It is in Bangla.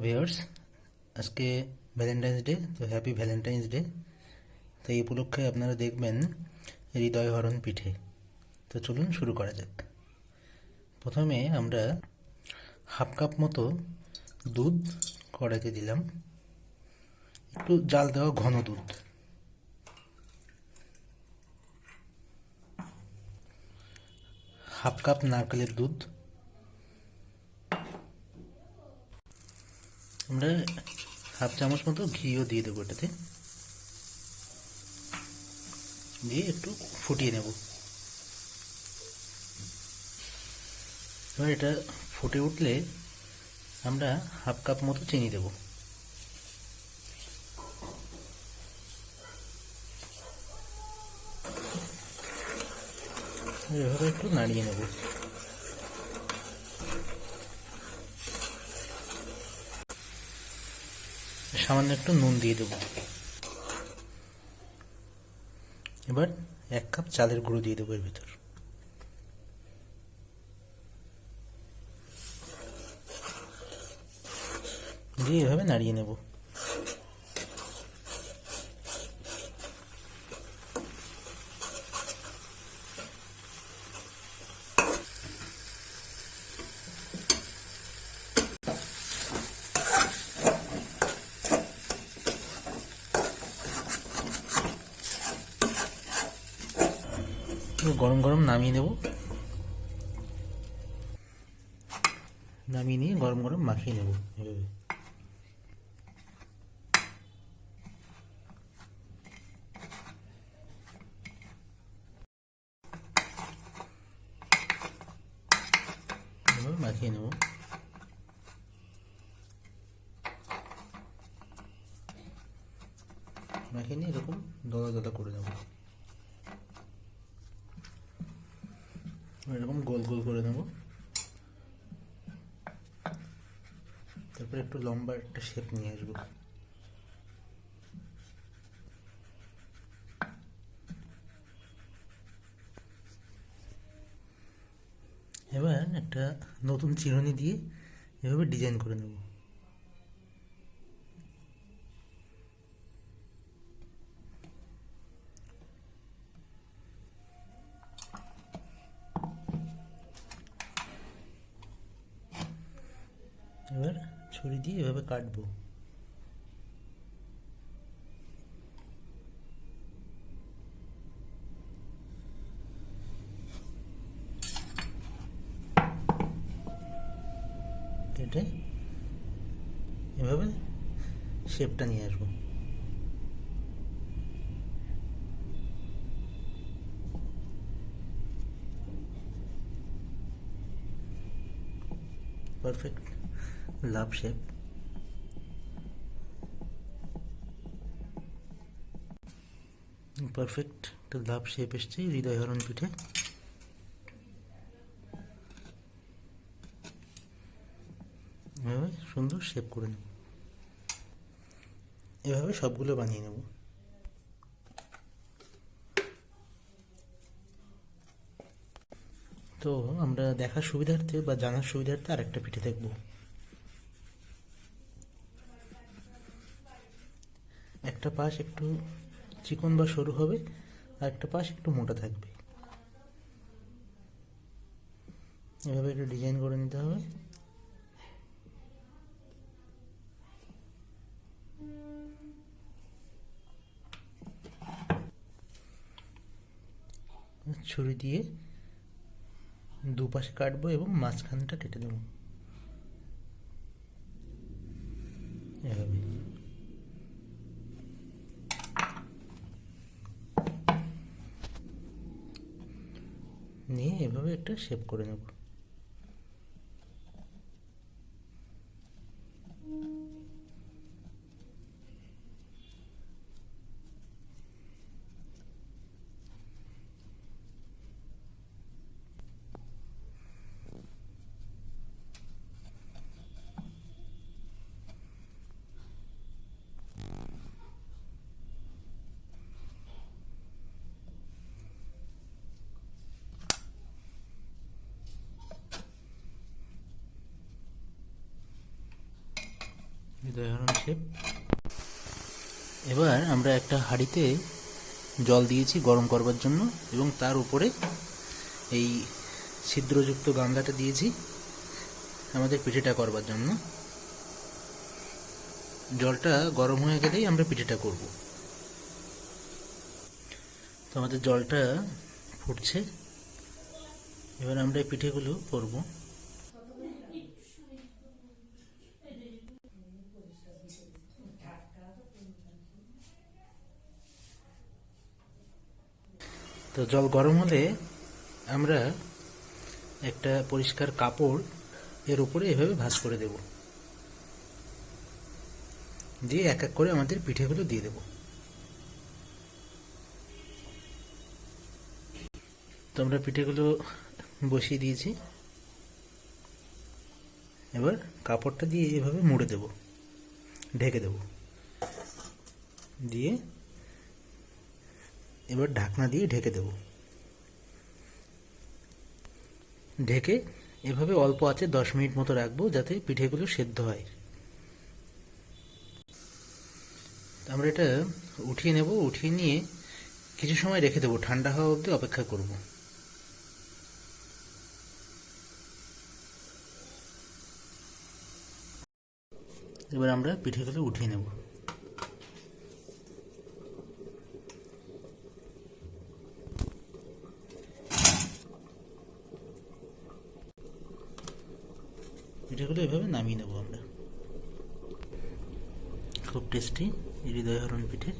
ভিউয়ার্স, আজকে ভ্যালেন্টাইন্স ডে। তো হ্যাপি ভ্যালেন্টাইন্স ডে। তো এই উপলক্ষে আপনারা দেখবেন হৃদয় হরণ পিঠে। তো চলুন শুরু করা যাক। প্রথমে আমরা হাফ কাপ মতো দুধ কড়াইতে দিলাম, একটু জাল দেওয়া ঘন দুধ। হাফ কাপ নারকেলের দুধ। আমরা হাফ চামচ মতো ঘিও দিয়ে দেবো এটাতে, দিয়ে একটু ফুটিয়ে নেব। এবার এটা ফুটে উঠলে আমরা হাফ কাপ মতো চিনি দেব। এভাবে একটু নাড়িয়ে নেব। সামান্য একটু নুন দিয়ে দেব। এবার 1 কাপ চালের গুঁড়ো দিয়ে দেবো এর ভিতর। দিয়ে এভাবে নাড়িয়ে নেব। গরম গরম নামিয়ে নেব। নামিয়ে নিয়ে গরম গরম মাখিয়ে নেব এভাবে। মাখিয়ে নেব। মাখিয়ে নিয়ে এরকম দলা দলা করে নেব। এরকম গোল গোল করে নেব। তারপরে একটু লম্বা একটা শেপ নিয়ে আসবো। এবার একটা নতুন চিরুনি দিয়ে এভাবে ডিজাইন করে নেব। এবার ছুরি দিয়ে এভাবে কাটবো। কেটে এভাবে শেপটা নিয়ে আসবো। Perfect love shape. পারফেক্ট একটা লাভ শেপ এসছে হৃদয় হরণ পিঠে। এভাবে সুন্দর শেপ করে নেব। এভাবে সবগুলো বানিয়ে নেব। তো আমরা দেখার সুবিধার্থে বা জানার সুবিধার্থে আরেকটা পিঠে দেখব। একটা পাশ একটু চিকন বা সরু হবে, আর একটা পাশ একটু মোটা থাকবে। এভাবে একটু ডিজাইন করে নিতে হবে। ছুরি দিয়ে দুপাশে কাটবো এবং মাঝখানটা কেটে দেবো এভাবে। নিয়ে এভাবে একটা শেপ করে নেব। হৃদয় হরণ শেপ। এবার আমরা একটা হাঁড়িতে জল দিয়েছি গরম করবার জন্য, এবং তার উপরে এই ছিদ্রযুক্ত গামলাটা দিয়েছি আমাদের পিঠেটা করবার জন্য। জলটা গরম হয়ে গেলেই আমরা পিঠেটা করব। তো আমাদের জলটা ফুটছে, এবার আমরা এই পিঠেগুলো করব। তো জল গরম হলে আমরা একটা পরিষ্কার কাপড় এর উপরে এভাবে ভাঁজ করে দেব, দিয়ে এক এক করে আমাদের পিঠেগুলো দিয়ে দেব। তো আমরা পিঠেগুলো বসিয়ে দিয়েছি, এবার কাপড়টা দিয়ে এভাবে মুড়ে দেব, ঢেকে দেব, দিয়ে এবার ঢাকনা দিয়ে ঢেকে দেব। ঢেকে এভাবে অল্প আঁচে 10 মিনিট মতো রাখবো, যাতে পিঠেগুলো সেদ্ধ হয়। আমরা এটা উঠিয়ে নেব, উঠিয়ে নিয়ে কিছু সময় রেখে দেবো, ঠান্ডা হওয়া অবধি অপেক্ষা করব। এবার আমরা পিঠেগুলো উঠিয়ে নেব। পিঠেগুলো এভাবে নামিয়ে নেব আমরা। খুব টেস্টি হৃদয় হরণ পিঠে।